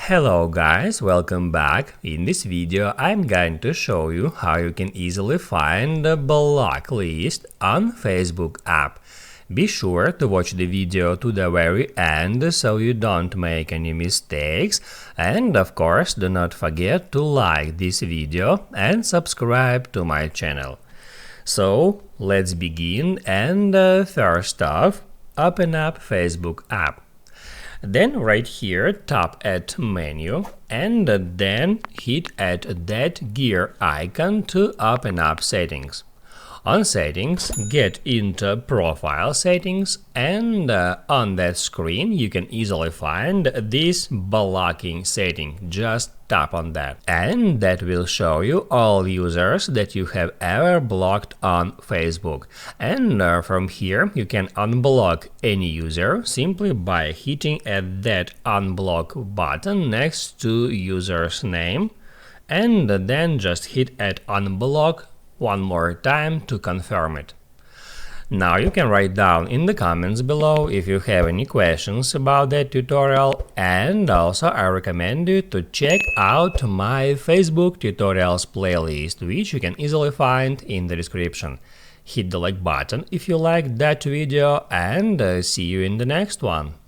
Hello guys, welcome back. In this video I'm going to show you how you can easily find a block list on Facebook app. Be sure to watch the video to the very end so you don't make any mistakes, and of course do not forget to like this video and subscribe to my channel. So let's begin, and first off, open up Facebook app. Then right here tap at menu and then hit at that gear icon to open up settings. On settings, get into profile settings, and on that screen you can easily find this blocking setting. Just tap on that, and that will show you all users that you have ever blocked on Facebook. And from here you can unblock any user simply by hitting at that unblock button next to user's name, and then just hit at unblock one more time to confirm it. Now you can write down in the comments below if you have any questions about that tutorial, and also I recommend you to check out my Facebook tutorials playlist, which you can easily find in the description. Hit the like button if you liked that video, and see you in the next one.